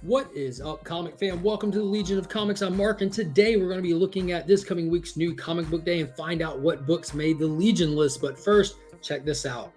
What is up, comic fan? Welcome to the Legion of Comics. I'm Mark, and today we're going to be looking at this coming week's new comic book day and find out what books made the Legion list. But first, check this out.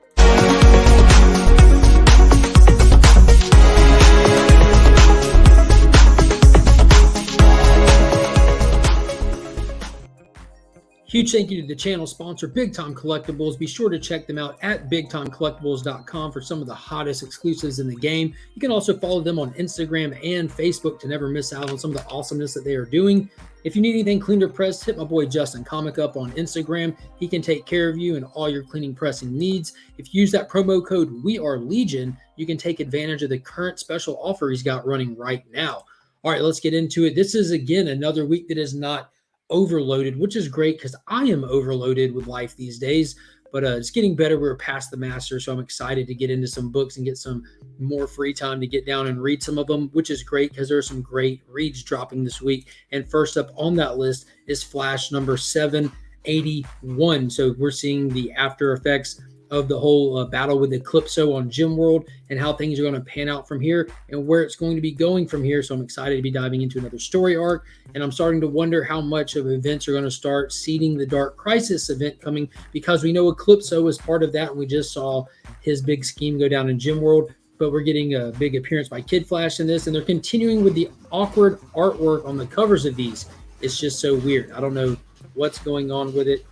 Huge thank you to the channel sponsor, Big Time Collectibles. Be sure to check them out at bigtimecollectibles.com for some of the hottest exclusives in the game. You can also follow them on Instagram and Facebook to never miss out on some of the awesomeness that they are doing. If you need anything cleaned or pressed, hit my boy Justin Comic Up on Instagram. He can take care of you and all your cleaning pressing needs. If you use that promo code WeAreLegion, you can take advantage of the current special offer he's got running right now. All right, let's get into it. This is, again, another week that is not overloaded, which is great because I am overloaded with life these days, but it's getting better. We're past the master, so I'm excited to get into some books and get some more free time to get down and read some of them, which is great because there are some great reads dropping this week. And first up on that list is Flash number 781. So we're seeing the after effects of the whole battle with Eclipso on Gemworld and how things are going to pan out from here and where it's going to be going from here. So I'm excited to be diving into another story arc, and I'm starting to wonder how much of events are going to start seeding the Dark Crisis event coming, because we know Eclipso is part of that, and we just saw his big scheme go down in Gemworld, but we're getting a big appearance by Kid Flash in this, and they're continuing with the awkward artwork on the covers of these. It's just so weird. I don't know what's going on with it,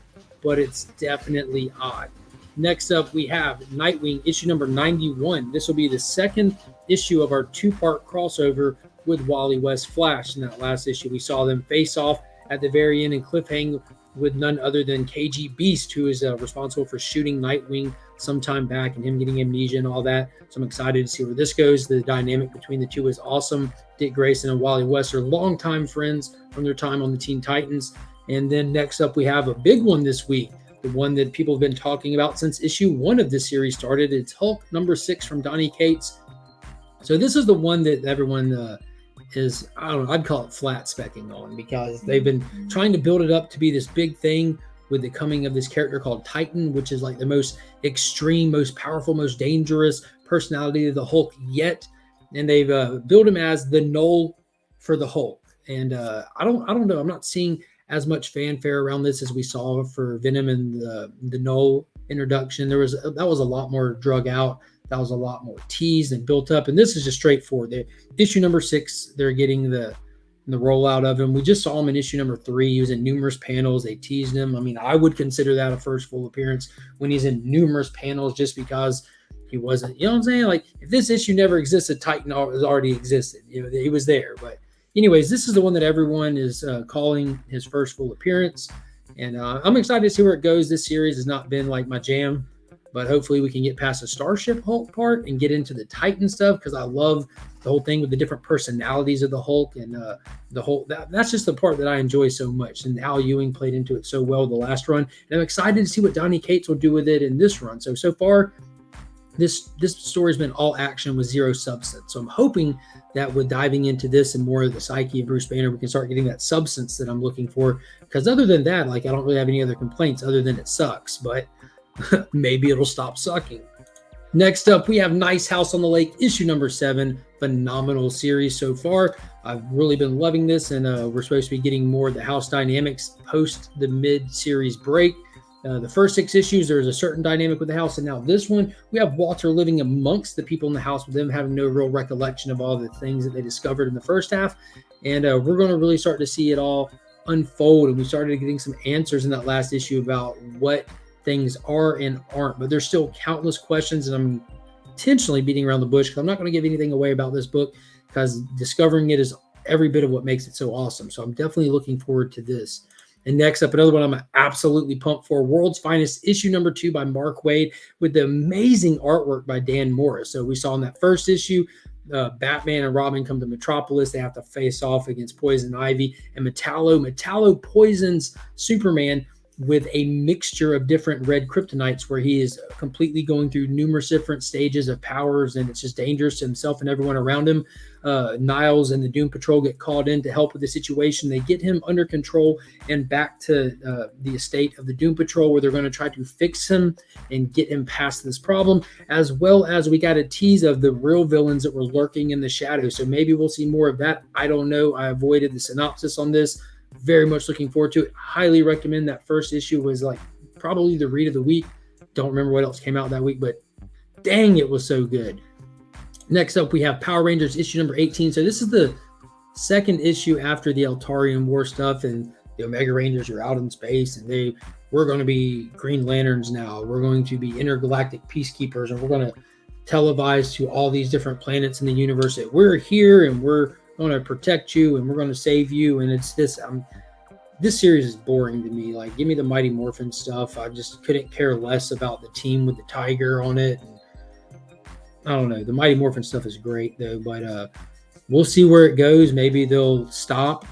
but it's definitely odd. Next up, we have Nightwing, issue number 91. This will be the second issue of our two-part crossover with Wally West Flash. In that last issue, we saw them face off at the very end and cliffhang with none other than KG Beast, who is responsible for shooting Nightwing sometime back and him getting amnesia and all that. So I'm excited to see where this goes. The dynamic between the two is awesome. Dick Grayson and Wally West are longtime friends from their time on the Teen Titans. And then next up, we have a big one this week. The one that people have been talking about since issue 1 of this series started. It's Hulk number 6 from Donny Cates. So this is the one that everyone is, I don't know, I'd call it flat specking on, because they've been trying to build it up to be this big thing with the coming of this character called Titan, which is like the most extreme, most powerful, most dangerous personality of the Hulk yet. And they've built him as the Null for the Hulk. And I don't know. I'm not seeing as much fanfare around this as we saw for Venom and the Null introduction. That was a lot more drug out. That was a lot more teased and built up. And this is just straightforward. Issue number 6, they're getting the rollout of him. We just saw him in issue number 3. He was in numerous panels. They teased him. I mean, I would consider that a first full appearance when he's in numerous panels, just because he wasn't, you know what I'm saying? Like, if this issue never existed, Titan already existed. You know, he was there. But anyways, this is the one that everyone is calling his first full appearance. And I'm excited to see where it goes. This series has not been like my jam, but hopefully we can get past the Starship Hulk part and get into the Titan stuff, because I love the whole thing with the different personalities of the Hulk and the whole, that's just the part that I enjoy so much. And Al Ewing played into it so well the last run. And I'm excited to see what Donny Cates will do with it in this run. So far, this story's been all action with zero substance. So I'm hoping that with diving into this and more of the psyche of Bruce Banner, we can start getting that substance that I'm looking for. Because other than that, like, I don't really have any other complaints other than it sucks, but maybe it'll stop sucking. Next up, we have Nice House on the Lake, issue number 7. Phenomenal series so far. I've really been loving this, and we're supposed to be getting more of the house dynamics post the mid-series break. The first 6 issues, there's a certain dynamic with the house, and now this one, we have Walter living amongst the people in the house, with them having no real recollection of all the things that they discovered in the first half. And we're going to really start to see it all unfold, and we started getting some answers in that last issue about what things are and aren't. But there's still countless questions, and I'm intentionally beating around the bush because I'm not going to give anything away about this book, because discovering it is every bit of what makes it so awesome. So I'm definitely looking forward to this. And next up, another one I'm absolutely pumped for, World's Finest, issue number 2 by Mark Waid, with the amazing artwork by Dan Morris. So we saw in that first issue, Batman and Robin come to Metropolis. They have to face off against Poison Ivy and Metallo. Metallo poisons Superman, with a mixture of different red kryptonites, where he is completely going through numerous different stages of powers, and it's just dangerous to himself and everyone around him. Niles and the Doom Patrol get called in to help with the situation. They get him under control and back to the estate of the Doom Patrol, where they're going to try to fix him and get him past this problem, as well as we got a tease of the real villains that were lurking in the shadows. So maybe we'll see more of that. I don't know. I avoided the synopsis on this. Very much looking forward to it. Highly recommend. That first issue was like probably the read of the week. Don't remember what else came out that week, but dang, it was so good. Next up, we have Power Rangers issue number 18. So this is the second issue after the Eltarian War stuff, and the Omega Rangers are out in space, and we're going to be Green Lanterns now. We're going to be intergalactic peacekeepers, and we're going to televise to all these different planets in the universe that we're here, and we're going to protect you, and we're going to save you. And it's this. This series is boring to me. Like, give me the Mighty Morphin stuff. I just couldn't care less about the team with the tiger on it. And I don't know. The Mighty Morphin stuff is great, though, but we'll see where it goes. Maybe they'll stop.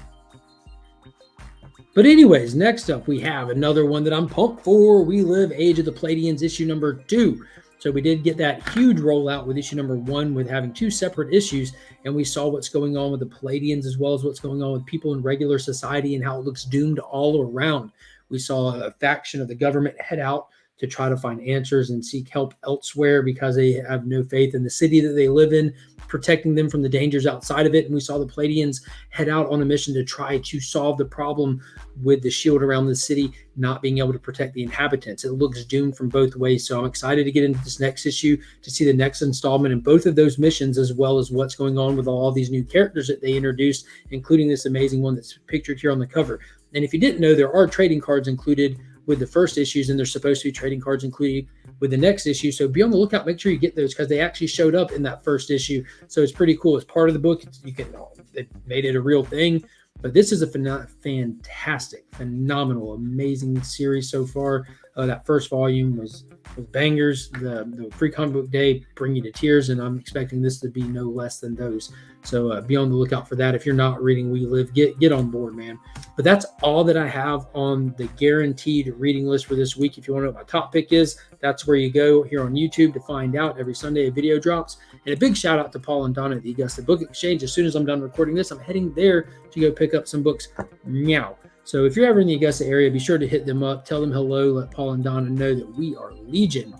But anyways, next up, we have another one that I'm pumped for. We Live Age of the Pleiadians, issue number 2. So we did get that huge rollout with issue number 1, with having 2 separate issues, and we saw what's going on with the Pleiadians, as well as what's going on with people in regular society and how it looks doomed all around. We saw a faction of the government head out to try to find answers and seek help elsewhere because they have no faith in the city that they live in, protecting them from the dangers outside of it. And we saw the Pleiadians head out on a mission to try to solve the problem with the shield around the city not being able to protect the inhabitants. It looks doomed from both ways. So I'm excited to get into this next issue to see the next installment in both of those missions, as well as what's going on with all these new characters that they introduced, including this amazing one that's pictured here on the cover. And if you didn't know, there are trading cards included with the first issues, and there's supposed to be trading cards included with the next issue. So be on the lookout. Make sure you get those, because they actually showed up in that first issue. So it's pretty cool. It's part of the book. It made it a real thing. But this is a fantastic, phenomenal, amazing series so far. That first volume was bangers. The free comic book day bring you to tears, and I'm expecting this to be no less than those. So be on the lookout for that. If you're not reading We Live, get on board, man. But that's all that I have on the guaranteed reading list for this week. If you want to know what my top pick is, that's where you go here on YouTube to find out. Every Sunday a video drops. And a big shout out to Paul and Donna at the Augusta Book Exchange. As soon as I'm done recording this, I'm heading there to go pick up some books. Meow. So if you're ever in the Augusta area, be sure to hit them up. Tell them hello. Let Paul and Donna know that we are Legion.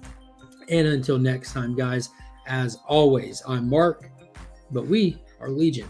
And until next time, guys, as always, I'm Mark, but we are Legion.